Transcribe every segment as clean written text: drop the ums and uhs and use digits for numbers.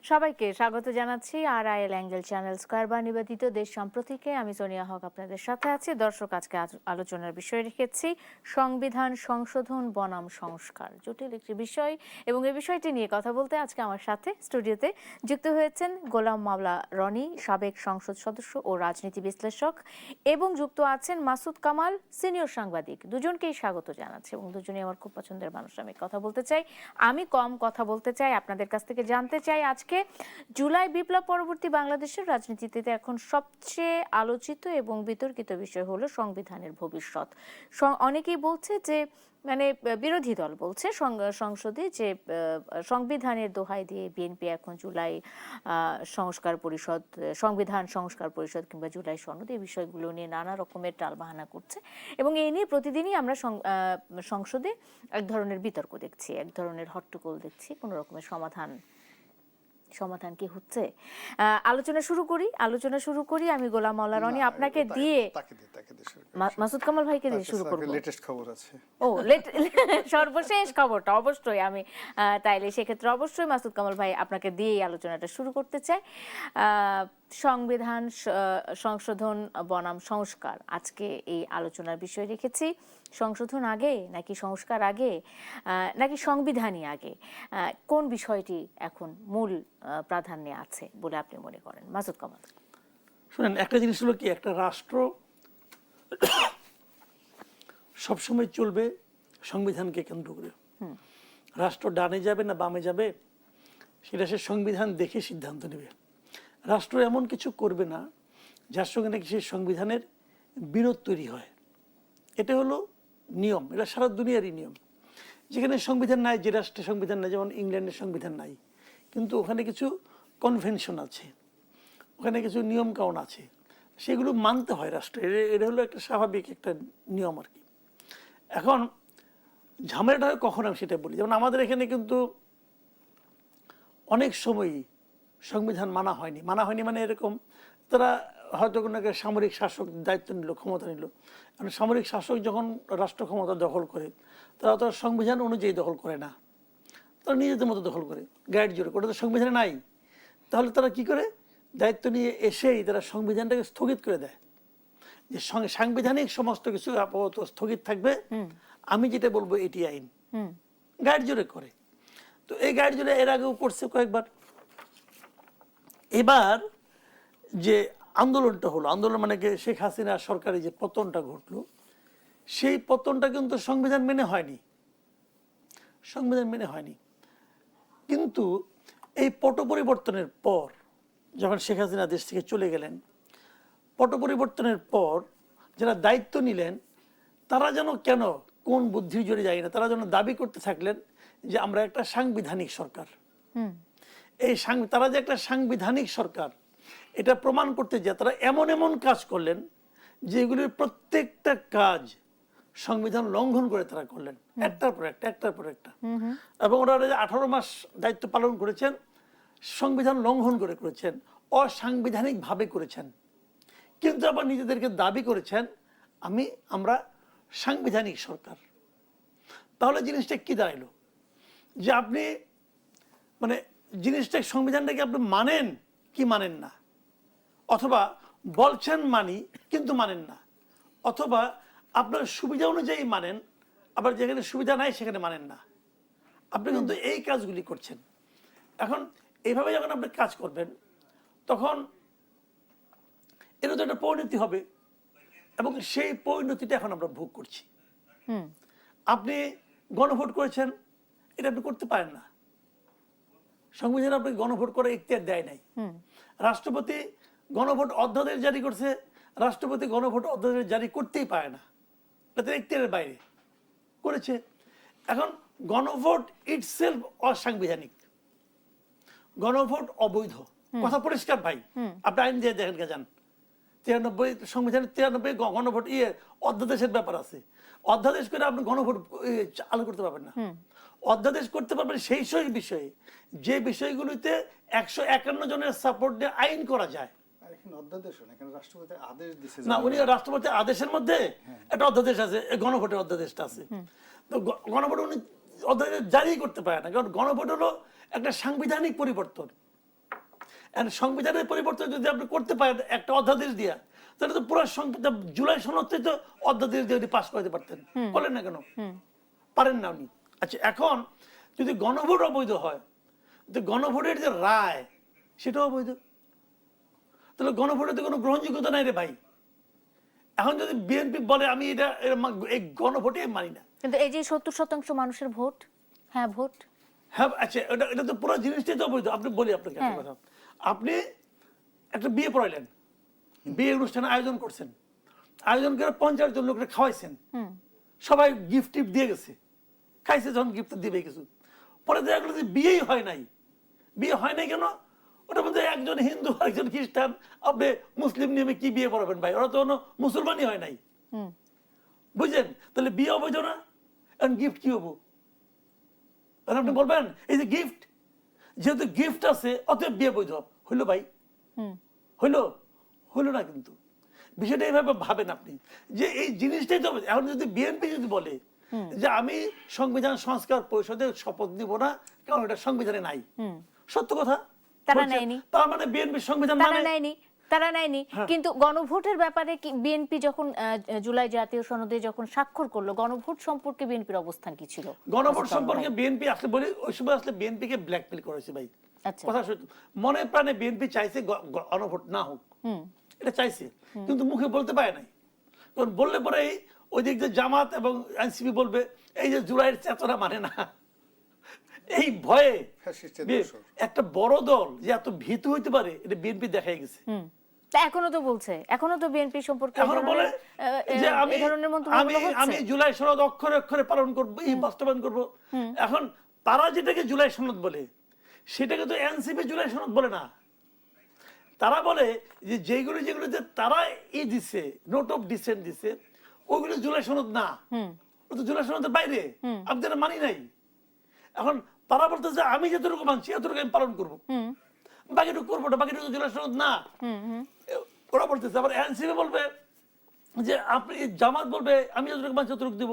সবাইকে স্বাগত জানাচ্ছি RIL অ্যাঙ্গেল চ্যানেল স্কয়ার বা নিবেদিত দেশ সম্প্রতিকে। আমি সোনিয়া হক আপনাদের সাথে আছি। দর্শক, আজকে আলোচনার বিষয় রেখেছি সংবিধান সংশোধন বনাম সংস্কার, জটিল একটি বিষয়, এবং এই বিষয়টি নিয়ে কথা বলতে আজকে আমার সাথে স্টুডিওতে যুক্ত হয়েছেন গোলাম মাওলা রনি, সাবেক সংসদ সদস্য ও রাজনীতি বিশ্লেষক, এবং যুক্ত আছেন মাসুদ কামাল, সিনিয়র সাংবাদিক। দুজনকেই স্বাগত জানাচ্ছি এবং দুজনেই আমার খুব পছন্দের মানুষ। আমি কথা বলতে চাই, আমি কম কথা বলতে চাই, আপনাদের কাছ থেকে জানতে চাই আজকে জুলাই বিপ্লব পরবর্তী বাংলাদেশের রাজনীতিতে এখন সবচেয়ে আলোচিত এবং বিতর্কিত বিষয় হলো সংবিধানের ভবিষ্যৎ। অনেকেই বলছে যে, মানে বিরোধী দল বলছে সংসদে যে সংবিধানের দোহাই দিয়ে বিএনপি এখন জুলাই সংস্কার পরিষদ, সংবিধান সংস্কার পরিষদ কিংবা জুলাই সনদ, এই বিষয়গুলো নিয়ে নানা রকমের টালবাহানা করছে, এবং এই নিয়ে প্রতিদিনই আমরা সংসদে এক ধরনের বিতর্ক দেখছি, এক ধরনের হট্টগোল দেখছি। কোনো রকমের সমাধান কি হচ্ছে? আলোচনা শুরু করি। আমি গোলাম মাওলা রনি আপনাকে দিয়ে, মাসুদ কামাল ভাইকে দিয়ে শুরু করব। লেটেস্ট খবর আছে। ও, সর্বশেষ খবরটা অবশ্যই আমি তাইলে সেক্ষেত্রে অবশ্যই মাসুদ কামাল ভাই আপনাকে দিয়ে এই আলোচনাটা শুরু করতে চাই। সংবিধান সংশোধন বনাম সংস্কার, আজকে এই আলোচনার বিষয় রেখেছি। সংশোধন আগে নাকি সংস্কার আগে, নাকি সংবিধানই আগে, কোন বিষয়টি এখন মূল প্রাধান্যে আছে বলে আপনি মনে করেন? মাসুদ কামাল। শুনেন, একটা জিনিস হলো কি, একটা রাষ্ট্র সবসময় চলবে সংবিধানকে কেন্দ্র করে। রাষ্ট্র ডানে যাবে না বামে যাবে সেটা সে সংবিধান দেখে সিদ্ধান্ত নেবে। রাষ্ট্র এমন কিছু করবে না যার সঙ্গে নাকি সেই সংবিধানের বিরোধ তৈরি হয়। এটা হলো নিয়ম, এটা সারা দুনিয়ারই নিয়ম। যেখানে সংবিধান নাই, যে রাষ্ট্রে সংবিধান নাই, যেমন ইংল্যান্ডের সংবিধান নাই, কিন্তু ওখানে কিছু কনভেনশন আছে, ওখানে কিছু নিয়ম কানুন আছে, সেগুলো মানতে হয় রাষ্ট্রের। এটা হলো একটা স্বাভাবিক একটা নিয়ম আর কি। এখন ঝামেলাটা হয় কখন, আমি সেটা বলি। যেমন আমাদের এখানে কিন্তু অনেক সময়ই সংবিধান মানা হয়নি মানে এরকম, তারা হয়তো কোনো একটা সামরিক শাসক দায়িত্ব নিল, ক্ষমতা নিল। কারণ সামরিক শাসক যখন রাষ্ট্র ক্ষমতা দখল করে, তারা তো সংবিধান অনুযায়ী দখল করে না, তারা নিজেদের মতো দখল করে, গাইড জোরে। ওটা তো সংবিধানে নাই। তাহলে তারা কি করে, দায়িত্ব নিয়ে এসেই তারা সংবিধানটাকে স্থগিত করে দেয়, যে সাংবিধানিক সমস্ত কিছু আপাতত স্থগিত থাকবে, আমি যেটা বলবো এটি আইন। গাইড জোরে করে। তো এই গাইড জোরে এর আগেও করছে কয়েকবার। এবার যে আন্দোলনটা হলো, আন্দোলন মানে শেখ হাসিনা সরকারের যে পতনটা ঘটলো, সেই পতনটা কিন্তু সংবিধান মেনে হয়নি, সংবিধান মেনে হয়নি। কিন্তু এই পট পরিবর্তনের পর, যখন শেখ হাসিনা দেশ থেকে চলে গেলেন, পট পরিবর্তনের পর যারা দায়িত্ব নিলেন, তারা যেন কেন কোন বুদ্ধির জোরে যায় না, তারা যেন দাবি করতে থাকলেন যে আমরা একটা সাংবিধানিক সরকার। এই তারা যে একটা সাংবিধানিক সরকার, এটা প্রমাণ করতে যে তারা এমন এমন কাজ করলেন যেগুলির প্রত্যেকটা কাজ সংবিধান লঙ্ঘন করে তারা করলেন, একটার পর একটা। এবং ওরা 18 মাস দায়িত্ব পালন করেছেন, সংবিধান লঙ্ঘন করে করেছেন, অসাংবিধানিক ভাবে করেছেন। কিন্তু আবার নিজেদেরকে দাবি করেছেন আমরা সাংবিধানিক সরকার। তাহলে জিনিসটা কি দাঁড়াইলো, যে আপনি মানে জিনিসটা, সংবিধানটাকে আপনি মানেন কি মানেন না, অথবা বলছেন মানি কিন্তু মানেন না, অথবা আপনার সুবিধা অনুযায়ী মানেন, আবার যেখানে সুবিধা নাই সেখানে মানেন না। আপনি কিন্তু এই কাজগুলি করছেন। এখন এইভাবে যখন আপনি কাজ করবেন, তখন এর তো একটা পরিণতি হবে, এবং সেই পরিণতিটা এখন আমরা ভোগ করছি। আপনি গণভোট করেছেন, এটা আপনি করতে পারেন না, সংবিধান আপনাকে গণভোট করার ইখতিয়ার দেয় নাই। রাষ্ট্রপতি গণভোট অধ্যাদেশ জারি করছে, রাষ্ট্রপতি গণভোট অধ্যাদেশ জারি করতেই পারে না, এটা ইখতিয়ারের বাইরে করেছে। এখন গণভোট ইটসেলফ অসাংবিধানিক, গণভোট অবৈধ, কথা পরিষ্কার ভাই। আপনি আইন দিয়ে দেখেন, যান 93 সংবিধানের 93 গণভোট অধ্যাদেশের ব্যাপার আছে। অধ্যাদেশ করে আপনি গণভোট চালু করতে পারবেন না। অধ্যাদেশ করতে পারবেন সেই বিষয়ে, যে বিষয়গুলিতে 151 জনের সাপোর্ট দিয়ে আইন করা যায়। না, উনি রাষ্ট্রপতির আদেশের মধ্যে একটা অধ্যাদেশ আছে, গণভোটের অধ্যাদেশটা আছে। তো গণভোট উনি অধ্যাদেশ জারি করতে পারে না, কারণ গণভোট হলো একটা সাংবিধানিক পরিবর্তন। সংবিধানের পরিবর্তন যদি আপনি করতে পারেন একটা অধ্যাদেশ দিয়া, তাহলে তো পুরো জুলাই সনদে তো অধ্যাদেশ দিয়ে পাস করতে পারতেন, বলেন না কেন পারেন না উনি? আচ্ছা, এখন যদি গণভোট অবৈধ হয়, তো গণভোটের যে রায় সেটাও অবৈধ, তাহলে গণভোটের তো কোনো গ্রহণযোগ্যতা নাই রে ভাই। এখন যদি বিএনপি বলে আমি এই গণভোটে মানি না, কিন্তু এই যে 70% মানুষের ভোট, হ্যাঁ ভোট, হ্যাঁ আচ্ছা, এটা তো পুরো জিনিসটাই তো অবৈধ। আপনি বলি আপনাকে একটা কথা, আপনি একটা বিয়ে পড়াইলেন, বিয়ে অনুষ্ঠানে আয়োজন করছেন, আয়োজন করে 50 জন লোককে খাওয়াইছেন, সবাই গিফট টিফট দিয়ে গেছে, খাইছে, যখন গিফট দিবে কিছু, পরে দেখা গেলো যে বিয়েই হয় নাই। বিয়ে হয় নাই কেন? ওটার মধ্যে একজন হিন্দু একজন খ্রিস্টান, আপনি মুসলিম নিয়মে কি বিয়ে পড়াবেন ভাই? ওরা তো কোনো মুসলমানই হয় নাই, বুঝলেন? তাহলে বিয়ে অবৈধ না? এখন গিফট কি হবো? আপনি বলবেন এই যে গিফট, যেহেতু গিফট আছে অতএব বিয়ে বৈধ হইলো ভাই? হইলো? হইলো না। কিন্তু বিষয়টা এইভাবে ভাবেন আপনি যে এই জিনিসটাই তো। এখন যদি বিএনপি যদি বলে যে আমি সংবিধান সংস্কার পরিষদে শপথ নিব না কারণ এটা সংবিধানে নাই, সত্য কথা, তারা নেয়নি, তার মানে বিএনপি সংবিধান তারা নেয়নি। কিন্তু গণভোটের ব্যাপারে কি বিএনপি যখন জুলাই জাতীয় সনদে যখন স্বাক্ষর করলো, গণভোট সম্পর্কে বিএনপির অবস্থান কি ছিল? গণভোট সম্পর্কে বিএনপি আসলে বলি ওই সময় আসলে বিএনপিকে ব্ল্যাকমেল করেছে ভাই, কথা সত্য। মনে প্রাণে বিএনপি চাইছে গণভোট না হোক, এটা চাইছে, কিন্তু মুখে বলতে পারে নাই। কারণ বললে পরে ওই দিক যে জামাত এবং এনসিপি বলবে এই যে জুলাইয়ের চেতনা মানে না, এই ভয়ে একটা বড় দল যে এত ভীতু হইতে পারে এটা বিএনপি দেখাই গেছে। এখনো তো বলছে, এখনো তো বিএনপি সম্পর্কে এখনো বলে যে আমি জুলাই সনদ অক্ষরে অক্ষরে পালন করব, এই বাস্তবায়ন করব। এখন তারা যেটাকে জুলাই সনদ বলে সেটাকে তো এনসিপি জুলাই সনদ বলে না। তারা বলে যে যেগুলোতে তারা দিছে, নোট অফ ডিসেন্ট দিছে, ওইগুলো জুলাই সনদ না, ও তো জুলাই সনদের বাইরে, আমি তো মানি নাই। এখন তারা বলতেছে আমি যতটুকু মানছি এতটুকু আমি পালন করবো, বাকিটুকু করবো না, বাকিটুকু জুলাই সনদ না, ওরা বলতেছে। আবার এনসিপি বলবে যে আপনি, জামাত বলবে আমি যতটুকু মানছি ততটুকু দিব।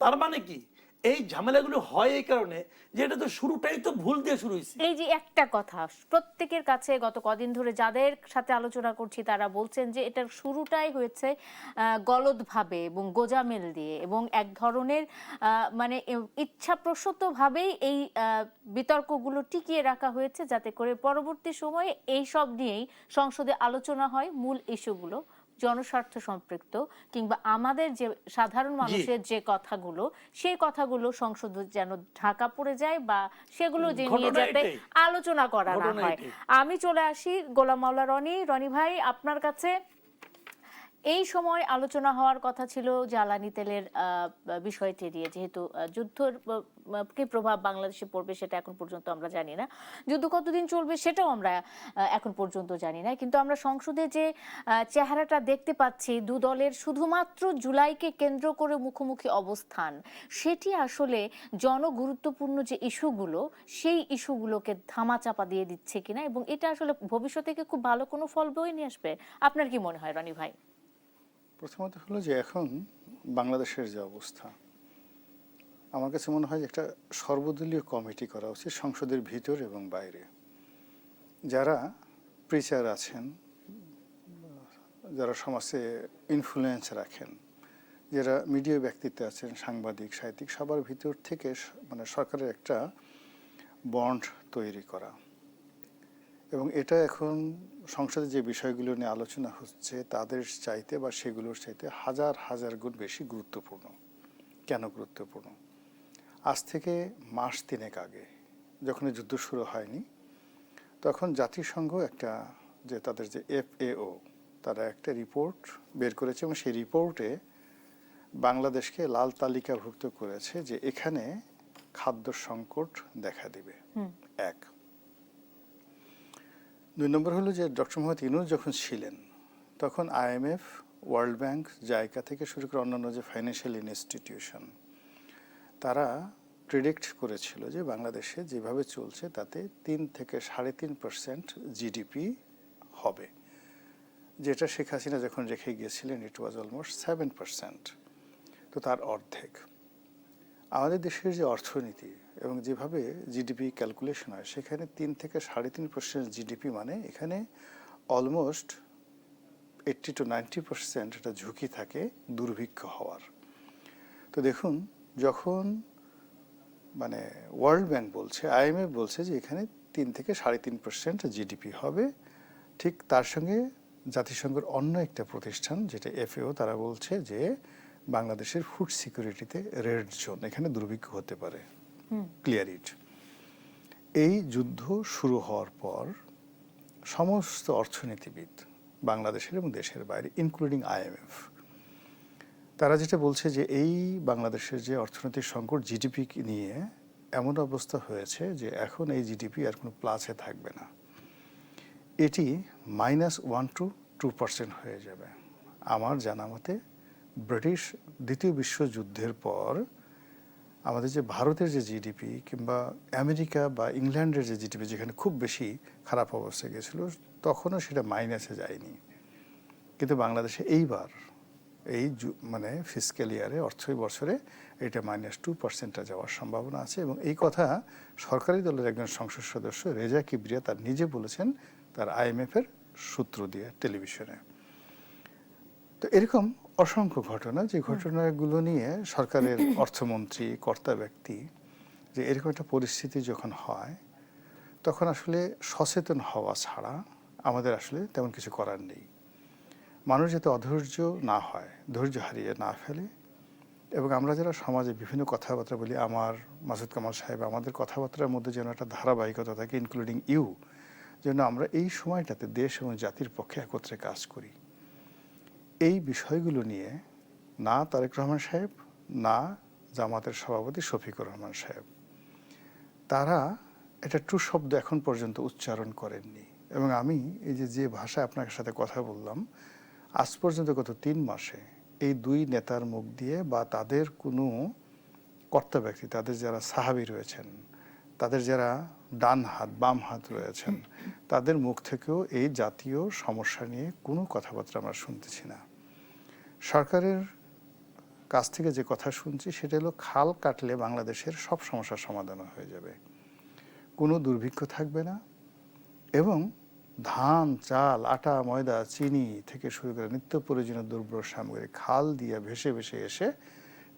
তার মানে কি এই ঝামেলাগুলো হয় এই কারণে যে এটা তো শুরুটাই তো ভুল দিয়ে শুরু হয়েছে। এই যে একটা কথা প্রত্যেকের কাছে গত কদিন ধরে যাদের সাথে আলোচনা করছি তারা বলছেন যে এটার শুরুটাই হয়েছে গলদভাবে এবং গোজামিল দিয়ে, এবং এক ধরনের মানে ইচ্ছাপ্রসূতভাবেই এই বিতর্কগুলো টিকিয়ে রাখা হয়েছে যাতে করে পরবর্তী সময়ে এই সব নিয়েই সংসদে আলোচনা হয়, মূল ইস্যুগুলো জনস্বার্থ সম্পৃক্ত কিংবা আমাদের যে সাধারণ মানুষের যে কথাগুলো সেই কথাগুলো সংসদে যেন ঢাকা পড়ে যায় বা সেগুলো যে নিয়ে যাতে আলোচনা করা না হয়। আমি চলে আসি গোলাম মাওলা রনি ভাই, আপনার কাছে এই সময় আলোচনা হওয়ার কথা ছিল জ্বালানি তেলের বিষয়টি নিয়ে, যেহেতু যুদ্ধের কি প্রভাব বাংলাদেশে পড়বে সেটা এখন পর্যন্ত আমরা জানি না, যুদ্ধ কতদিন চলবে সেটাও আমরা এখন পর্যন্ত জানি না। কিন্তু আমরা সংসদে যে চেহারাটা দেখতে পাচ্ছি দু দলের শুধুমাত্র জুলাইকে কেন্দ্র করে মুখোমুখি অবস্থান, সেটি আসলে জনগুরুত্বপূর্ণ যে ইস্যুগুলো সেই ইস্যুগুলোকে ধামাচাপা দিয়ে দিচ্ছে কিনা, এবং এটা আসলে ভবিষ্যতে থেকে খুব ভালো কোনো ফল বয়ে নিয়ে আসবে, আপনার কি মনে হয় রনি ভাই? প্রথমত হলো যে এখন বাংলাদেশের যে অবস্থা, আমার কাছে মনে হয় যে একটা সর্বদলীয় কমিটি করা উচিত সংসদের ভিতর এবং বাইরে। যারা প্রিচার আছেন, যারা সমাজে ইনফ্লুয়েন্স রাখেন, যারা মিডিয়া ব্যক্তিত্ব আছেন, সাংবাদিক, সাহিত্যিক, সবার ভিতর থেকে মানে সরকারের একটা বন্ড তৈরি করা। এবং এটা এখন সংসদে যে বিষয়গুলো নিয়ে আলোচনা হচ্ছে তাদের চাইতে বা সেগুলোর চাইতে হাজার হাজার গুণ বেশি গুরুত্বপূর্ণ। কেন গুরুত্বপূর্ণ? আজ থেকে মাস 3 আগে যখন যুদ্ধ শুরু হয়নি তখন জাতিসংঘ একটা যে তাদের যে FAO তারা একটা রিপোর্ট বের করেছে এবং সেই রিপোর্টে বাংলাদেশকে লাল তালিকাভুক্ত করেছে যে এখানে খাদ্য সংকট দেখা দিবে। 1 2 নম্বর হলো যে ডক্টর মোহাম্মদ ইউনূস যখন ছিলেন তখন IMF, ওয়ার্ল্ড ব্যাংক, জাইকা থেকে শুরু করে অন্যান্য যে ফাইন্যান্সিয়াল ইনস্টিটিউশন তারা প্রেডিক্ট করেছিল যে বাংলাদেশে যেভাবে চলছে তাতে 3 থেকে 3.5% জিডিপি হবে, যেটা শেখ হাসিনা যখন রেখে গিয়েছিলেন ইট ওয়াজ অলমোস্ট 7%, তো তার অর্ধেক। আমাদের দেশের যে অর্থনীতি এবং যেভাবে জিডিপি ক্যালকুলেশন হয় সেখানে 3 থেকে 3.5% জিডিপি মানে এখানে অলমোস্ট 80 to 90% একটা ঝুঁকি থাকে দুর্ভিক্ষ হওয়ার। তো দেখুন, যখন মানে ওয়ার্ল্ড ব্যাংক বলছে, আইএমএফ বলছে যে এখানে 3 থেকে 3.5% জিডিপি হবে, ঠিক তার সঙ্গে জাতিসংঘের অন্য একটা প্রতিষ্ঠান যেটা এফএও তারা বলছে যে বাংলাদেশের ফুড সিকিউরিটিতে রেড জোন, এখানে দুর্ভিক্ষ হতে পারে, ক্লিয়ার ইট। এই যুদ্ধ শুরু হওয়ার পর সমস্ত অর্থনীতিবিদ বাংলাদেশের এবং দেশের বাইরে ইনক্লুডিং আইএমএফ তারা যেটা বলছে যে এই বাংলাদেশের যে অর্থনৈতিক সংকট জিডিপি নিয়ে এমন অবস্থা হয়েছে যে এখন এই জিডিপি আর কোনো প্লাসে থাকবে না, এটি -1 to 2% হয়ে যাবে। আমার জানা মতে ব্রিটিশ দ্বিতীয় বিশ্বযুদ্ধের পর আমাদের যে ভারতের যে জিডিপি কিংবা আমেরিকা বা ইংল্যান্ডের যে জিডিপি যেখানে খুব বেশি খারাপ অবস্থায় গেছিল তখনও সেটা মাইনাসে যায়নি, কিন্তু বাংলাদেশে এইবার এই মানে ফিসক্যাল ইয়ারে অর্থ বছরে এটা -2% যাওয়ার সম্ভাবনা আছে। এবং এই কথা সরকারি দলের একজন সংসদ সদস্য রেজা কিবরিয়া তার নিজে বলেছেন তার আইএমএফের সূত্র দিয়ে টেলিভিশনে। তো এরকম অসংখ্য ঘটনা, যে ঘটনাগুলো নিয়ে সরকারের অর্থমন্ত্রী কর্তা ব্যক্তি যে এরকম একটা পরিস্থিতি যখন হয় তখন আসলে সচেতন হওয়া ছাড়া আমাদের আসলে তেমন কিছু করার নেই। মানুষ যাতে অধৈর্য না হয়, ধৈর্য হারিয়ে না ফেলে, এবং আমরা যারা সমাজে বিভিন্ন কথাবার্তা বলি, আমার মাসুদ কামাল সাহেব, আমাদের কথাবার্তার মধ্যে যেন একটা ধারাবাহিকতা থাকে, ইনক্লুডিং ইউ, যেন আমরা এই সময়টাতে দেশ এবং জাতির পক্ষে একত্রে কাজ করি। এই বিষয়গুলো নিয়ে না তারেক রহমান সাহেব, না জামাতের সভাপতি শফিকুর রহমান সাহেব, তারা এটা ট্রু শব্দ এখন পর্যন্ত উচ্চারণ করেননি। এবং আমি এই যে ভাষায় আপনার সাথে কথা বললাম, আজ পর্যন্ত গত 3 মাসে এই দুই নেতার মুখ দিয়ে বা তাদের কোনো কর্তা ব্যক্তি, তাদের যারা সাহাবী রয়েছেন, তাদের যারা ডান হাত বাম হাত রয়েছেন, তাদের মুখ থেকেও এই জাতীয় সমস্যা নিয়ে কোনো কথাবার্তা আমরা শুনতেছি না। সরকারের কাছ থেকে যে কথা শুনছি সেটা হলো খাল কাটলে বাংলাদেশের সব সমস্যার সমাধান হয়ে যাবে, কোনো দুর্ভিক্ষ থাকবে না, এবং ধান চাল আটা ময়দা চিনি থেকে শুরু করে নিত্য প্রয়োজনীয় দ্রব্য সামগ্রী খাল দিয়ে ভেসে ভেসে এসে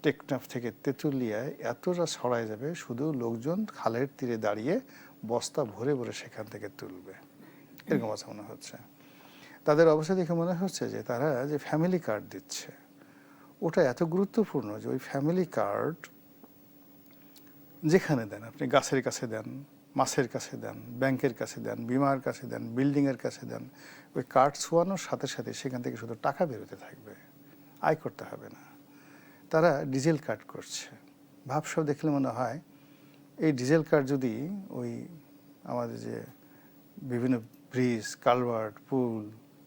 টেকনাফ থেকে তেঁতুলিয়ায় এতটা ছড়ায় যাবে, শুধু লোকজন খালের তীরে দাঁড়িয়ে বস্তা ভরে ভরে সেখান থেকে তুলবে, এরকম কথা মনে হচ্ছে। তাদের অবস্থা দেখে মনে হচ্ছে যে তারা যে ফ্যামিলি কার্ড দিচ্ছে ওটা এত গুরুত্বপূর্ণ যে ওই ফ্যামিলি কার্ড যেখানে দেন, আপনি গাছের কাছে দেন, মাছের কাছে দেন, ব্যাংকের কাছে দেন, বিমার কাছে দেন, বিল্ডিংয়ের কাছে দেন, ওই কার্ড ছোঁয়ানোর সাথে সাথে সেখান থেকে শুধু টাকা বেরোতে থাকবে, আয় করতে হবে না। তারা ডিজেল কার্ড করছে, ভাবসব দেখলে মনে হয় এই ডিজেল কার্ড যদি ওই আমাদের যে বিভিন্ন ব্রিজ কালভার্ট পুল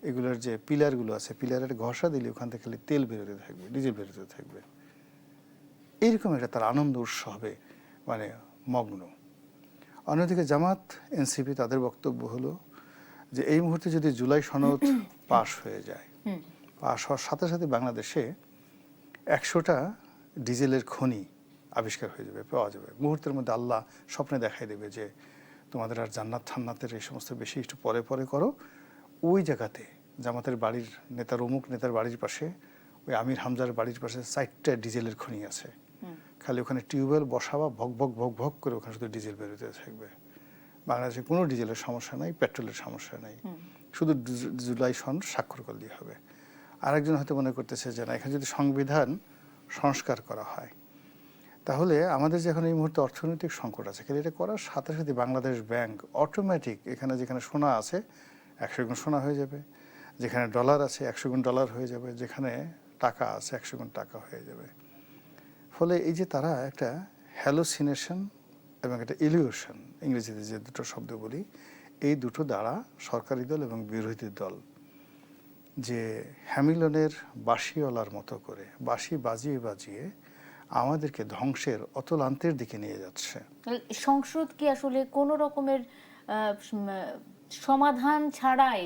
এগুলোর যে পিলারগুলো আছে পিলারের ঘষা দিলে ওখান থেকে খালি তেল বেরোতে থাকবে, ডিজেল বেরোতে থাকবে, এইরকম একটা তার আনন্দ উৎসবে মানে মগ্ন। অন্যদিকে জামাত এনসিপি তাদের বক্তব্য হলো যে এই মুহূর্তে যদি জুলাই সনদ পাশ হয়ে যায়, পাশ হওয়ার সাথে সাথে বাংলাদেশে 100টা ডিজেলের খনি আবিষ্কার হয়ে যাবে, পাওয়া যাবে মুহূর্তের মধ্যে। আল্লাহ স্বপ্নে দেখাই দেবে যে তোমাদের আর জান্নাত থান্নাতের এই সমস্ত বেশি একটু পরে পরে করো। ওই জায়গাতে জামাতের বাড়ির নেতার অমুক নেতার বাড়ির পাশে, ওই আমির হামজার বাড়ির পাশে 4টা ডিজেলের খনি আছে, খালি ওখানে টিউবওয়েল বসাবা, ভক ভক ভক ভক করে ওখানে শুধু ডিজেল বেরোতে থাকবে। বাংলাদেশে কোনো ডিজেলের সমস্যা নাই, পেট্রোলের সমস্যা নাই, শুধু জুলাই সনদ স্বাক্ষর করলেই হবে। আরেকজন হয়তো মনে করতেছে যে না, এখানে যদি সংবিধান সংস্কার করা হয় তাহলে আমাদের যে এখন এই মুহূর্তে অর্থনৈতিক সংকট আছে, কিন্তু এটা করার সাথে সাথে বাংলাদেশ ব্যাংক অটোমেটিক এখানে যেখানে সোনা আছে 100 গুণ সোনা হয়ে যাবে, যেখানে ডলার আছে 100 গুণ ডলার হয়ে যাবে, যেখানে টাকা আছে 100 গুণ টাকা হয়ে যাবে। ফলে এই যে তারা একটা হ্যালোসিনেশন এবং একটা ইলিউশন, ইংরেজিতে যে দুটো শব্দ বলি, এই দুটো দ্বারা সরকারি দল এবং বিরোধী দল যে হ্যামিলনের বাঁশিওয়ালার মতো করে বাঁশি বাজিয়ে বাজিয়ে আমাদেরকে ধ্বংসের অতলান্তের দিকে নিয়ে যাচ্ছে। সংসদ কি আসলে কোনো রকমের সমাধান ছাড়াই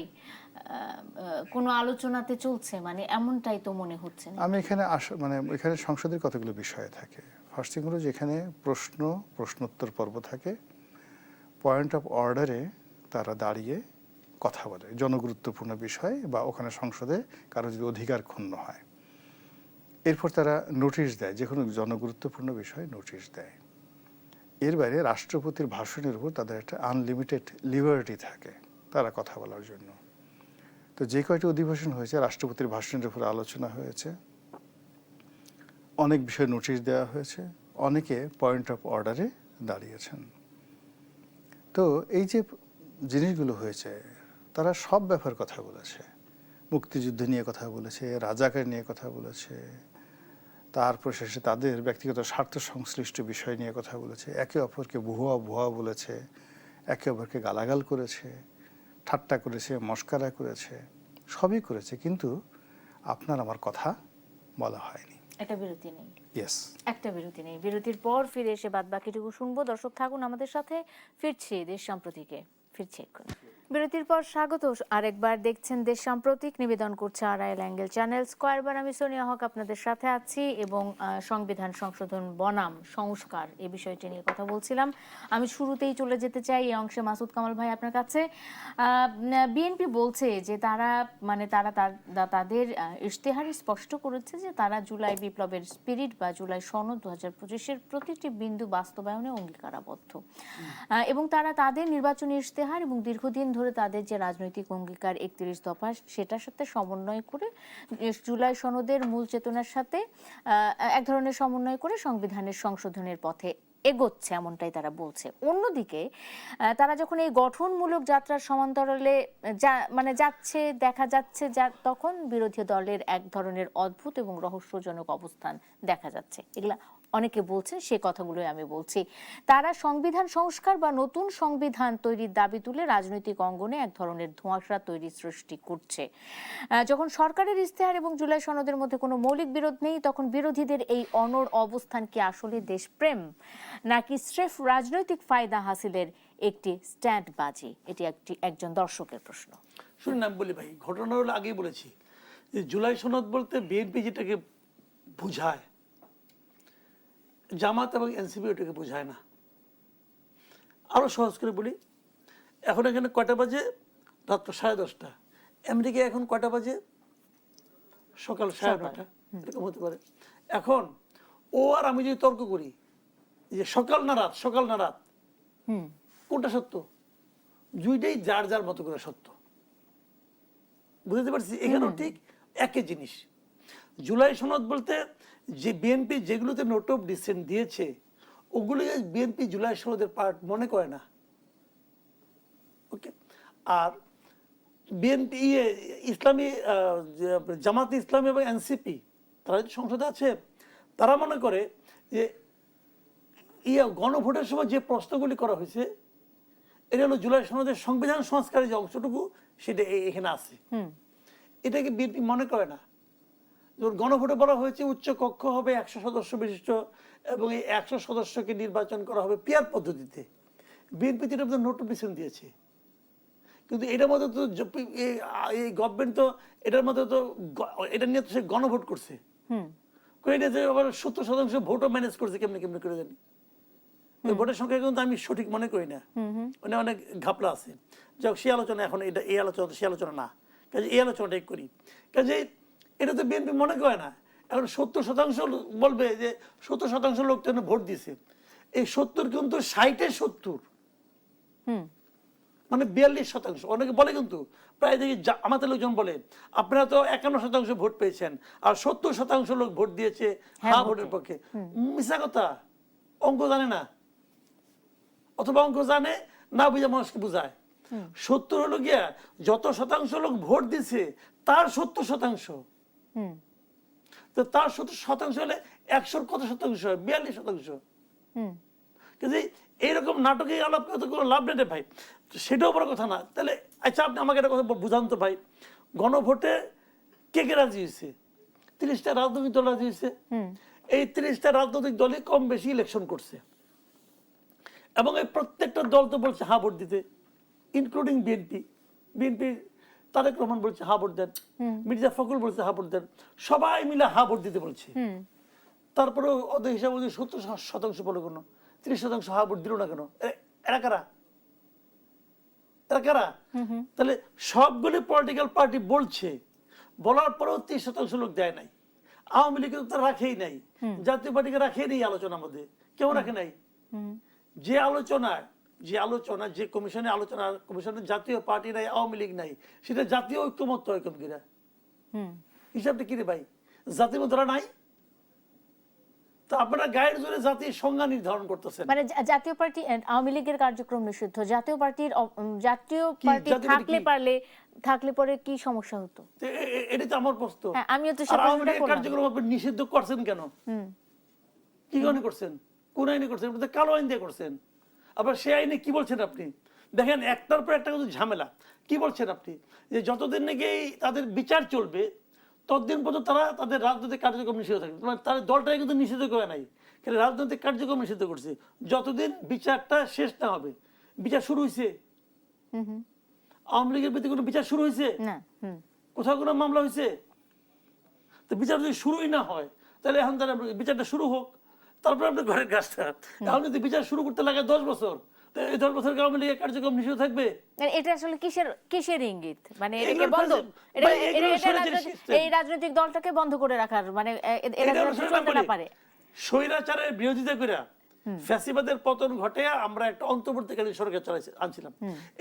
কোনো আলোচনাতে চলছে, মানে এমনটাই তো মনে হচ্ছে না? আমি এখানে মানে এখানে সংসদের কতগুলো বিষয় থাকে। ফার্স্ট থিং হলো যেখানে প্রশ্নোত্তর পর্ব থাকে, পয়েন্ট অফ অর্ডারে তারা দাঁড়িয়ে কথা বলে জনগুরুত্বপূর্ণ বিষয় বা ওখানে সংসদে কারো যদি অধিকার ক্ষুণ্ণ হয়। এরপর তারা নোটিশ দেয়, যে কোনো জনগুরুত্বপূর্ণ বিষয়ে নোটিশ দেয়। এর বাইরে রাষ্ট্রপতির ভাষণের উপর তাদের একটা আনলিমিটেড লিবার্টি থাকে তারা কথা বলার জন্য। তো যে কয়টি অধিবেশন হয়েছে রাষ্ট্রপতির ভাষণের উপর আলোচনা হয়েছে, অনেক বিষয়ে নোটিশ দেওয়া হয়েছে, অনেকে পয়েন্ট অফ অর্ডারে দাঁড়িয়েছেন। তো এই যে জিনিসগুলো হয়েছে তারা সব ব্যাপার কথা বলেছে, মুক্তিযুদ্ধ নিয়ে কথা বলেছে, রাজাকার নিয়ে কথা বলেছে, তারপর শেষে তাদের ব্যক্তিগত স্বার্থ সংশ্লিষ্ট বিষয় নিয়ে কথা বলেছে, একে অপরকে ভুয়া ভুয়া বলেছে, একে অপরকে গালাগাল করেছে, ঠাট্টা করেছে, মস্কারা করেছে, সবই করেছে, কিন্তু আপনার আমার কথা বলা হয়নি। একটা বিরতি নেই। ইয়েস, একটা বিরতি নেই। বিরতির পর ফিরে এসে বাদ বাকিটুকু শুনবো। দর্শক থাকুন আমাদের সাথে, ফিরছি দেশ সাম্প্রতিকে, ফিরছি এক্ষুনি। বিরতির পর স্বাগত। আরেকবার দেখছেন দেশ সাম্প্রতিক, নিবেদন করছে আরআইএল অ্যাঙ্গেল চ্যানেল স্কয়ারবার। আমি সোনিয়া হক আপনাদের সাথে আছি এবং সংবিধান সংশোধন বনাম সংস্কার এই বিষয়টি নিয়ে কথা বলছিলাম। আমি শুরুতেই চলে যেতে চাই এই অংশে মাসুদ কামাল ভাই আপনার কাছে। বিএনপি বলছে যে তারা তাদের ইশতেহারে স্পষ্ট করেছে যে তারা জুলাই বিপ্লবের স্পিরিট বা জুলাই সনদ 2025-এর প্রতিটি বিন্দু বাস্তবায়নে অঙ্গীকারাবদ্ধ এবং তারা তাদের নির্বাচনী ইশতেহার এবং দীর্ঘদিন ধরে তাদের যে রাজনৈতিক অঙ্গীকার 31 দফা সেটার সাথে সমন্বয় করে জুলাই সনদের মূল চেতনার সাথে এক ধরনের সমন্বয় করে সংবিধানের সংশোধনের পথে এগোচ্ছে, এমনটাই তারা বলছে। অন্যদিকে তারা যখন এই গঠনমূলক যাত্রার সমান্তরালে যাচ্ছে, দেখা যাচ্ছে তখন বিরোধী দলের এক ধরনের অদ্ভুত এবং রহস্যজনক অবস্থান দেখা যাচ্ছে। এগুলা অনেকে বলছেন, সে কথাগুলোই আমি বলছি। তারা সংবিধান সংস্কার বা নতুন সংবিধান তৈরির দাবি তুলে রাজনৈতিক অঙ্গনে এক ধরনের ধোঁয়াশা তৈরি সৃষ্টি করছে। যখন সরকারের ইশতেহার এবং জুলাই সনদের মধ্যে কোনো মৌলিক বিরোধ নেই, তখন বিরোধীদের এই অনড় অবস্থান কি আসলে দেশপ্রেম নাকি স্রেফ রাজনৈতিক ফায়দা হাসিলের একটি স্ট্যান্ডবাজি? এটি একজন দর্শকের প্রশ্ন। শুনুন আমি বলি ভাই, ঘটনা হলো আগেই বলেছি যে জুলাই সনদ বলতে বিএনপি যেটাকে বুঝায়, জামাত এবং এনসিপি ওটাকে বোঝায় না। আরো সহজ করে বলি, এখন এখানে কয়টা বাজে? রাত্র 10:30। আমেরিকা এখন কয়টা বাজে? সকাল 9:30, এরকম হতে পারে। এখন ও আর আমি যদি তর্ক করি যে সকাল না রাত, সকাল না রাত, কোনটা সত্য? দুইটাই যার যার মতো করে সত্য। বুঝতে পারছি? এখানেও ঠিক একই জিনিস। জুলাই সনদ বলতে যে বিএনপি যেগুলোতে নোট অফ ডিসেন্ট দিয়েছে ওগুলো বিএনপি জুলাই সনদের পার্ট মনে করে না। ওকে, আর বিএনপি ইসলামী জামাত ইসলামী এবং এনসিপি তারা যে সংসদে আছে তারা মনে করে যে গণভোটের সময় যে প্রশ্নগুলি করা হয়েছে এটা হলো জুলাই সনদের সংবিধান সংস্কারের যে অংশটুকু সেটা এখানে আছে। এটাকে বিএনপি মনে করে না। যেমন গণভোটে বলা হয়েছে উচ্চ কক্ষ হবে 100 সদস্য বিশিষ্ট এবং এই 100 সদস্যকে নির্বাচন করা হবে পিয়ার পদ্ধতিতে। বিএনপি এটার মধ্যে নোট অফ ডিসেন্ট দিয়েছে, কিন্তু এটার মধ্যে তো এই গভর্নমেন্ট তো এটার মধ্যে তো এটা নিয়ে তো সে গণভোট করছে। এটা যে আবার 70% ভোটও ম্যানেজ করছে কেমনি কেমনি করে জানি। ওই ভোটের সংখ্যা কিন্তু আমি সঠিক মনে করি না, মানে অনেক ঘাপলা আছে। যাক, সে আলোচনা এখন এটা এই আলোচনা সে আলোচনা না, কাজে এই আলোচনাটাই করি। কাজে এটা তো বিএনপি মনে করে না। এখন 70% বলবে যে 70% লোক তো ভোট দিছে, এই 70 কিন্তু 60-এ 70, মানে 42%। অনেকে বলে কিন্তু প্রায় দেখি আমাদের লোকজন বলে আপনারা তো 51% ভোট পেয়েছেন আর 70% লোক ভোট দিয়েছে হ্যাঁ ভোটের পক্ষে। মিথ্যা কথা, অঙ্ক জানে না, অথবা অঙ্ক জানে না বুঝে মানুষকে বুঝায়। 70 হলো গিয়া যত শতাংশ লোক ভোট দিছে তার 70%, তো তার 70% হলে 100-র কত শতাংশ? 42%। কিন্তু এইরকম নাটকে আলাপ করতে কোনো লাভ নেই ভাই, সেটাও বড় কথা না। তাহলে আচ্ছা আপনি আমাকে একটা কথা বুঝান তো ভাই, গণভোটে কে কে রাজি হয়েছে? 30টা রাজনৈতিক দল রাজি হয়েছে। এই 30টা রাজনৈতিক দলই কম বেশি ইলেকশন করছে এবং এই প্রত্যেকটা দল তো বলছে হ্যাঁ ভোট দিতে, ইনক্লুডিং বিএনপি তারেক রহমান বলছে হ্যাঁ ভোট দেন, মির্জা ফখরুল বলছে হ্যাঁ ভোট দেন, সবাই মিলে হ্যাঁ ভোট দিতে বলছে। তারপরেও ওদের হিসাব অনুযায়ী 70% বলে কেন, 30% হা ভোট দিল না কেন? এরা কারা? এরা কারা? তাহলে সবগুলি পলিটিক্যাল পার্টি বলছে, বলার পরেও 30% লোক দেয় নাই। আওয়ামী লীগ তো রাখেই নাই, জাতীয় পার্টিকে রাখেই নেই আলোচনার মধ্যে, কেউ রাখে নাই। যে আলোচনা যে কমিশনে আলোচনা, কমিশনের জাতীয় পার্টি নাই, আওয়ামী লীগ নাই, সেটা জাতীয় ঐক্যমত্য হয় কোন কিনা? হিসাবটা কি রে ভাই? জাতির মধ্যে নাই। তো আপনারা গায়ের জোরে জাতির সংজ্ঞা নির্ধারণ করতেছেন। মানে জাতীয় পার্টি আওয়ামী লীগের কার্যক্রম নিষিদ্ধ, জাতীয় পার্টি থাকলে পরে কি সমস্যা হতো? এটা তো আমার প্রশ্ন। আমিও তো আওয়ামী লীগের কার্যক্রম আপনি নিষিদ্ধ করছেন কেন? কি কারণে করছেন? কোন আইনে করছেন? আপনি তো কালো আইন দিয়ে করছেন। আবার সেই আইনে কি বলছেন আপনি? দেখেন, একটার পর একটা কিন্তু ঝামেলা। কি বলছেন আপনি? যে যতদিন নাকি তাদের বিচার চলবে ততদিন পর্যন্ত তারা তাদের রাজনৈতিক কার্যক্রম নিষিদ্ধ থাকবে। মানে তাদের দলটাই কিন্তু নিষিদ্ধ করে নাই, কিন্তু রাজনৈতিক কার্যক্রম নিষিদ্ধ করছে। যতদিন বিচারটা শেষ না হবে। বিচার শুরু হয়েছে? আওয়ামী লীগের প্রতি কোনো বিচার শুরু হয়েছে? কোথাও কোনো মামলা হয়েছে? তো বিচার যদি শুরুই না হয়, তাহলে এখন তারা বিচারটা শুরু হোক, তারপরে আপনি ঘরের কাজটা। এখন যদি বিচার শুরু করতে লাগে 10 বছর, তো এই 10 বছর আওয়ামী লীগের কার্যক্রম নিষিদ্ধ থাকবে? এটা আসলে কিসের ইঙ্গিত? মানে এটাকে বন্ধ, এই রাজনৈতিক দলটাকে বন্ধ করে রাখার, মানে এরা চলতে না পারে। স্বৈরাচারের বিরোধিতা করে ফ্যাসিবাদের পতন ঘটে আমরা একটা অন্তর্বর্তীকালীন সরকার আনছিলাম।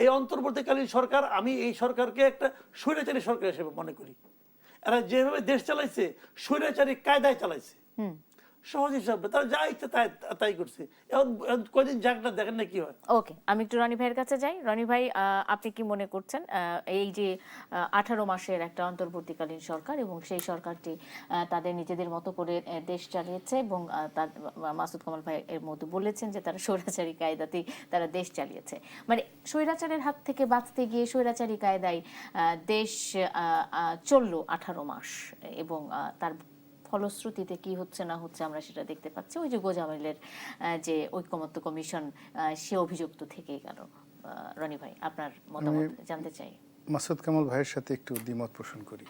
এই অন্তর্বর্তীকালীন সরকার, আমি এই সরকারকে একটা স্বৈরাচারী সরকার হিসেবে মনে করি। এরা যেভাবে দেশ চালাইছে স্বৈরাচারী কায়দায় চালাইছে। সহজ হিসাবে তারা যা ইচ্ছা তাই করছে। এখন কয়দিন জাগটা দেখেন না কি হয়। ওকে, আমি একটু রনি ভাইয়ের কাছে যাই। রনি ভাই, আপনি কি মনে করছেন এই যে 18 মাসের একটা অন্তর্বর্তীকালীন সরকার, এবং সেই সরকারটি তাদের নিজেদের মতো করে দেশ চালিয়েছে, এবং মাসুদ কামাল ভাই এর মধ্যে বলেছেন যে তারা স্বৈরাচারী কায়দাতেই তারা দেশ চালিয়েছে। মানে স্বৈরাচারের হাত থেকে বাঁচতে গিয়ে স্বৈরাচারী কায়দায় দেশ চললো 18 মাস, এবং তার ফলশ্রুতিতে কি হচ্ছে না হচ্ছে আমরা সেটা দেখতে পাচ্ছি। ওই যে গোজামিলের যে ঐকমত্য কমিশন, সে অভিযুক্ত থেকেই গেল। রনি ভাই, আপনার মতামত জানতে চাই। মাসুদ কামাল ভাইয়ের সাথে একটু দ্বিমত পোষণ করি।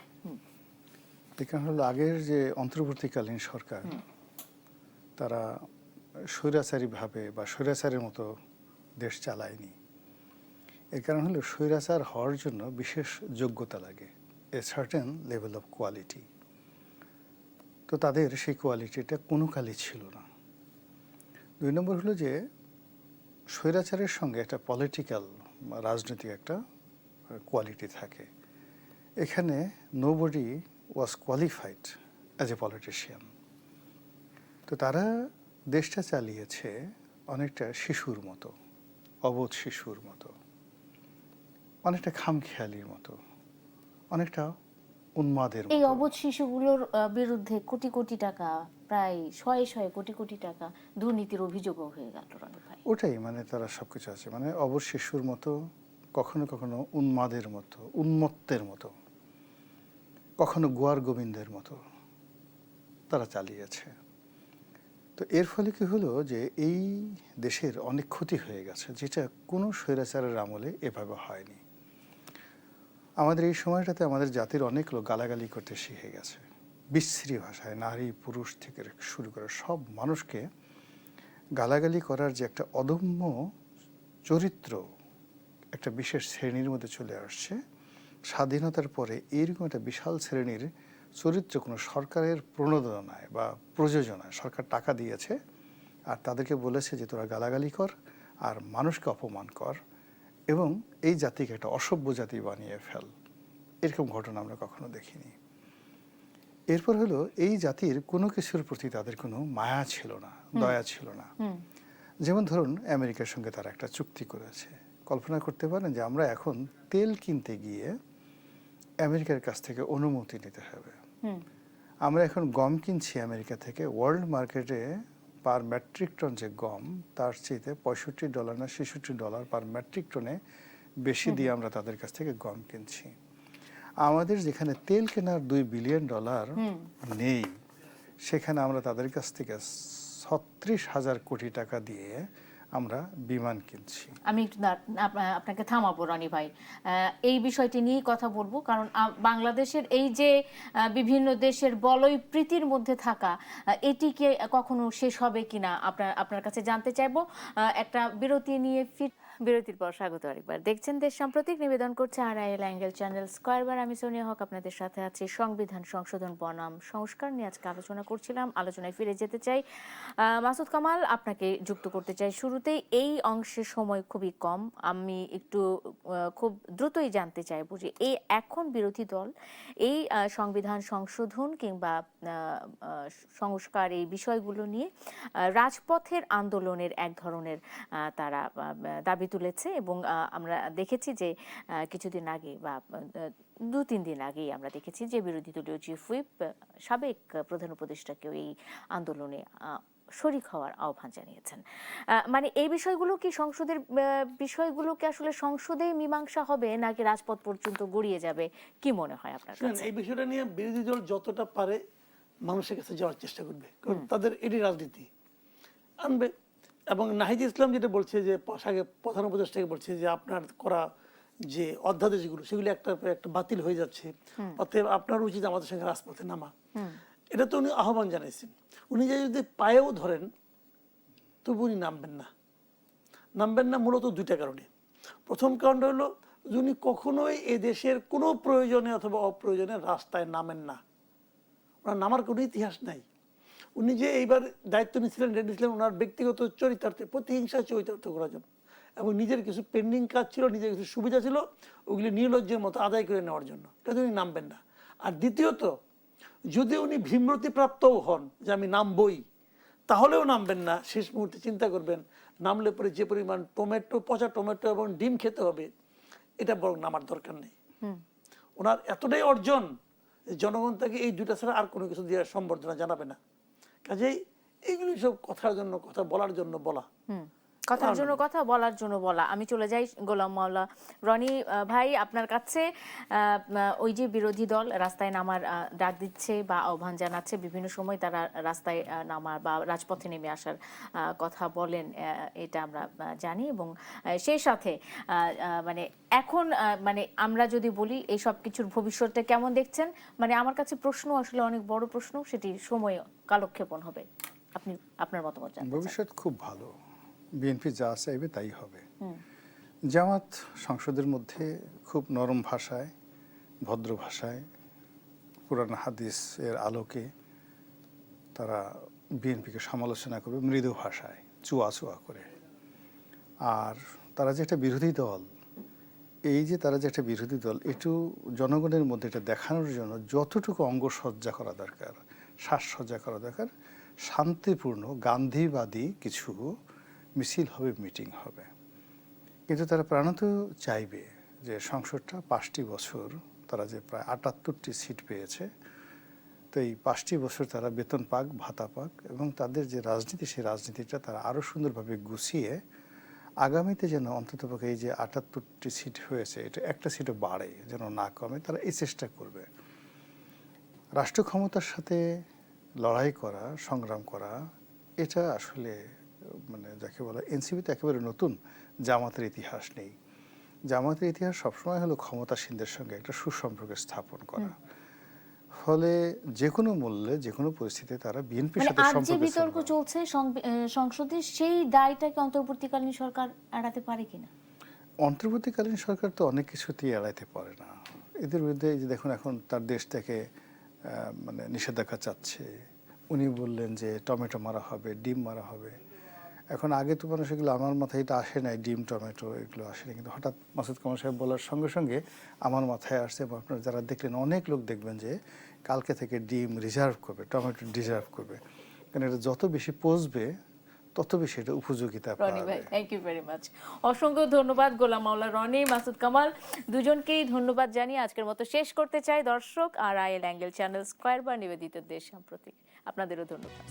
এখানে হলো আগের যে অন্তর্বর্তীকালীন সরকার, তারা স্বৈরাচারী ভাবে বা স্বৈরাচারের মতো দেশ চালায়নি। এর কারণ হলো স্বৈরাচার হওয়ার জন্য বিশেষ যোগ্যতা লাগে, a certain level of quality. তো তাদের সেই কোয়ালিটিটা কোনো কালই ছিল না। 2 নম্বর হলো যে স্বৈরাচারের সঙ্গে একটা পলিটিক্যাল রাজনৈতিক একটা কোয়ালিটি থাকে। এখানে nobody was qualified as a politician. তো তারা দেশটা চালিয়েছে অনেকটা শিশুর মতো, অবোধ শিশুর মতো, অনেকটা খামখেয়ালির মতো, অনেকটা উন্মাদের মতো। এই অবোধ শিশুগুলোর বিরুদ্ধে কোটি কোটি টাকা, প্রায় শয়ে কোটি কোটি টাকা দুর্নীতির অভিযোগও হয়ে গেল রনি ভাই। ওটাই, মানে তারা সবকিছু আছে, মানে অবশ শিশুর মতো, কখনো কখনো উন্মাদের মতো, উন্মত্তের মতো, কখনো গোয়ার গোবিন্দের মতো তারা চালিয়েছে। তো এর ফলে কি হলো যে এই দেশের অনেক ক্ষতি হয়ে গেছে, যেটা কোনো স্বৈরাচারের আমলে এভাবে হয়নি। আমাদের এই সময়টাতে আমাদের জাতির অনেক লোক গালাগালি করতে শিখে গেছে, বিশ্রী ভাষায়, নারী পুরুষ থেকে শুরু করে সব মানুষকে গালাগালি করার যে একটা অদম্য চরিত্র একটা বিশেষ শ্রেণীর মধ্যে চলে আসছে। স্বাধীনতার পরে এইরকম একটা বিশাল শ্রেণীর চরিত্র কোনো সরকারের প্রণোদনায় বা প্রযোজনায়, সরকার টাকা দিয়েছে আর তাদেরকে বলেছে যে তোরা গালাগালি কর আর মানুষকে অপমান কর এবং এই জাতিকে একটা অসভ্য জাতি বানিয়ে ফেল। এরকম ঘটনা আমরা কখনো দেখিনি। এরপর হলো এই জাতির কোনো কিছুর প্রতি তাদের কোনো মায়া ছিল না, দয়া ছিল না। যেমন ধরুন আমেরিকার সঙ্গে তারা একটা চুক্তি করেছে। কল্পনা করতে পারেন যে আমরা এখন তেল কিনতে গিয়ে আমেরিকার কাছ থেকে অনুমতি নিতে হবে। আমরা এখন গম কিনছি আমেরিকা থেকে, ওয়ার্ল্ড মার্কেটে পার মেট্রিক টন যে গম, তার চেয়ে $65 না $66 পার মেট্রিক টনে বেশি দিয়ে আমরা তাদের কাছ থেকে গম কিনছি। আমাদের যেখানে তেল কেনার $2 বিলিয়ন নেই, সেখানে আমরা তাদের কাছ থেকে 36,000 কোটি টাকা দিয়ে আমরা বিমান কিনছি। আমি একটু আপনাকে থামাবো রনি ভাই, এই বিষয়টি নিয়ে কথা বলবো, কারণ বাংলাদেশের এই যে বিভিন্ন দেশের বলয় প্রীতির মধ্যে থাকা, এটিকে কখনো শেষ হবে কিনা আপনার কাছে জানতে চাইবো। একটা বিরতি নিয়ে বিরতির পর স্বাগত আরেকবার। দেখছেন দেশ সাম্প্রতিক, নিবেদন করছে আরআইএল অ্যাঙ্গেল চ্যানেল স্কয়ারবার। আমি সোনিয়া হক আপনাদের সাথে আছি। সংবিধান সংশোধন বনাম সংস্কার নিয়ে আজকে আলোচনা করছিলাম। আলোচনায় ফিরে যেতে চাই। মাসুদ কামাল, আপনাকে যুক্ত করতে চাই শুরুতেই। এই অংশে সময় খুবই কম, আমি একটু খুব দ্রুতই জানতে চাইবো যে এই এখন বিরোধী দল এই সংবিধান সংশোধন কিংবা সংস্কার এই বিষয়গুলো নিয়ে রাজপথের আন্দোলনের এক ধরনের তারা দাবি তুলেছে, এবং আমরা দেখেছি যে কিছুদিন আগে বা 2-3 দিন আগেই আমরা দেখেছি যে বিরোধী দলীয় চিফ হুইপ সাবেক প্রধান উপদেষ্টাকেও এই আন্দোলনে শরিক হওয়ার আহ্বান জানিয়েছেন। মানে এই বিষয়গুলো কি সংসদের বিষয়গুলোকে আসলে সংসদেই মীমাংসা হবে নাকি রাজপথ পর্যন্ত গড়িয়ে যাবে, কি মনে হয় আপনার কাছে? এই বিষয়টা নিয়ে বিরোধী দল যতটা পারে মানুষের কাছে যাওয়ার চেষ্টা করবে, কারণ তাদের এটি রাজনীতি আনবে। এবং নাহিদ ইসলাম যেটা বলছে যে প্রধান উপদেষ্টাকে বলছে যে আপনার করা যে অধ্যাদেশগুলো সেগুলি একটা একটা বাতিল হয়ে যাচ্ছে, অতএব আপনার উচিত আমাদের সঙ্গে রাজপথে নামা। এটা তো উনি আহ্বান জানাইছেন। উনি যদি পায়েও ধরেন তবু উনি নামবেন না মূলত দুইটা কারণে। প্রথম কারণটা হলো যে উনি কখনোই এ দেশের কোনো প্রয়োজনে অথবা অপ্রয়োজনে রাস্তায় নামেন না, ওনার নামার কোনো ইতিহাস নাই। উনি যে এইবার দায়িত্ব নিয়েছিলেন ওনার ব্যক্তিগত চরিতার্থে, প্রতিহিংসা চরিতার্থ করার জন্য, এবং নিজের কিছু পেন্ডিং কাজ ছিল, নিজের কিছু সুবিধা ছিল, ওগুলি নির্লজ্জের মতো আদায় করে নেওয়ার জন্য, এটাতে উনি নামবেন না। আর দ্বিতীয়ত, যদি উনি ভীমরতিপ্রাপ্তও হন যে আমি নামবই, তাহলেও নামবেন না। শেষ মুহূর্তে চিন্তা করবেন নামলে পরে যে পরিমাণ পচা টমেটো এবং ডিম খেতে হবে, এটা বরং নামার দরকার নেই। ওনার এতটাই অর্জন, জনগণ তাকে এই দুটা ছাড়া আর কোনো কিছু দিয়ে সম্বর্ধনা জানাবে না। কাজেই এইগুলি সব কথার জন্য কথা বলার জন্য বলা, কথার জন্য কথা, বলার জন্য বলা। আমি চলে যাই গোলাম মাওলা। রনি ভাই, আপনার কাছে ওই যে বিরোধী দল রাস্তায় নামার ডাক দিচ্ছে বা আহ্বান জানাচ্ছে, বিভিন্ন সময় তারা রাস্তায় নামার বা রাজপথে নেমে আসার কথা বলেন, এটা আমরা জানি। এবং সেই সাথে মানে এখন মানে আমরা যদি বলি এই সব কিছুর ভবিষ্যৎটা কেমন দেখছেন, মানে আমার কাছে প্রশ্ন আসলে অনেক বড় প্রশ্ন, সেটি সময় কালক্ষেপণ হবে। আপনি আপনার মতামত জানতে চাই। ভবিষ্যৎ খুব ভালো, বিএনপি যা চাইবে তাই হবে। জামাত সংসদের মধ্যে খুব নরম ভাষায়, ভদ্র ভাষায়, কুরআন হাদিস এর আলোকে তারা বিএনপিকে সমালোচনা করবে মৃদু ভাষায়, চুয়া চুয়া করে। আর তারা যে একটা বিরোধী দল, এই যে তারা যে একটা বিরোধী দল, একটু জনগণের মধ্যে এটা দেখানোর জন্য যতটুকু অঙ্গসজ্জা করা দরকার, সাজসজ্জা করা দরকার, শান্তিপূর্ণ গান্ধীবাদী কিছু মিছিল হবে, মিটিং হবে। কিন্তু তারা প্রাণত চাইবে যে সংসদটা 5টি বছর, তারা যে প্রায় 78টি সিট পেয়েছে, তো এই 5টি বছর তারা বেতন পাক, ভাতা পাক, এবং তাদের যে রাজনীতি, সেই রাজনীতিটা তারা আরও সুন্দরভাবে গুছিয়ে আগামীতে যেন অন্ততপক্ষে এই যে 78টি সিট হয়েছে, এটা একটা সিটও বাড়ে, যেন না কমে, তারা এই চেষ্টা করবে। রাষ্ট্র ক্ষমতার সাথে লড়াই করা, সংগ্রাম করা, এটা আসলে মানে যাকে বলে এনসিপিতে একেবারে নতুন, জামাতের ইতিহাস নেই। জামাতের ইতিহাস সবসময় হলো ক্ষমতাসীনদের সঙ্গে একটা সুসম্পর্ক স্থাপন করা। ফলে যে কোনো মূল্যে, যে কোনো পরিস্থিতিতে তারা বিএনপির সাথে সম্পর্ক, যে বিতর্ক চলছে সংসদে, সেই দায়টাকে অন্তর্বর্তীকালীন সরকার এড়াতে পারে কিনা? অন্তর্বর্তীকালীন সরকার তো অনেক কিছুতেই এড়াইতে পারে না। এদের বিরুদ্ধে এই যে দেখুন, এখন তার দেশ থেকে মানে নিষেধাজ্ঞা চাচ্ছে। উনি বললেন যে টমেটো মারা হবে, ডিম মারা হবে। এখন আগে তো মানুষ এগুলো, আমার মাথায় এটা আসে নাই, ডিম টমেটো এগুলো আসেনি, কিন্তু হঠাৎ মাসুদ কামাল সাহেব বলার সঙ্গে সঙ্গে আমার মাথায় আসছে। এবং আপনারা যারা দেখলেন, অনেক লোক দেখবেন যে কালকে থেকে ডিম রিজার্ভ করবে, টমেটো রিজার্ভ করবে, কারণ এটা যত বেশি পচবে তত বেশি এটা উপযোগিতা পাবে। Thank you very much. অসংখ্য ধন্যবাদ গোলাম মাওলা, রনি, মাসুদ কামাল, দুজনকেই ধন্যবাদ জানিয়ে আজকের মতো শেষ করতে চাই। দর্শক, আরআইএল অ্যাঙ্গেল চ্যানেল স্কয়ারবার নিবেদিত দেশ সাম্প্রতিক, আপনাদেরও ধন্যবাদ।